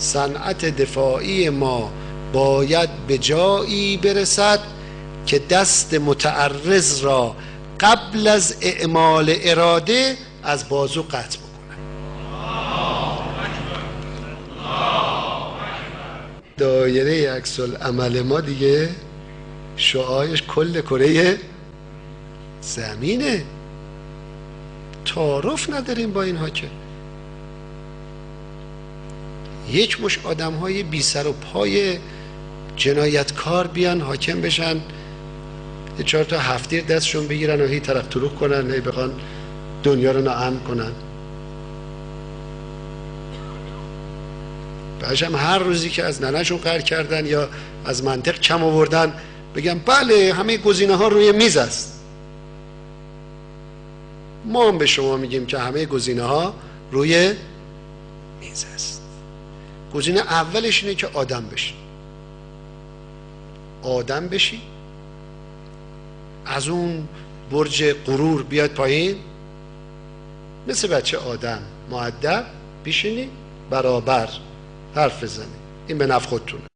صنعت دفاعی ما باید به جایی برسد که دست متعرض را قبل از اعمال اراده از بازو قطع بکنه. دایره عکس العمل ما دیگه شعاعش کل کره زمینه. تعارف نداریم با اینها که یک مش آدم های بی سر و پای جنایتکار بیان حاکم بشن، یه 4 تا هفتیر دستشون بگیرن و هی طرف طروق کنن، هی بخوان دنیا رو ناامن کنن. بعدش هم هر روزی که از ننهشون قهر کردن یا از منطق کم آوردن بگم بله همه گزینه ها روی میز است. ما هم به شما میگیم که همه گزینه ها روی میز است. گزینه اولش اینه که آدم بشی. آدم بشی، از اون برج غرور بیاد پایین، مثل بچه آدم مؤدب بشینی، برابر حرف بزنی. این به نفع خودتونه.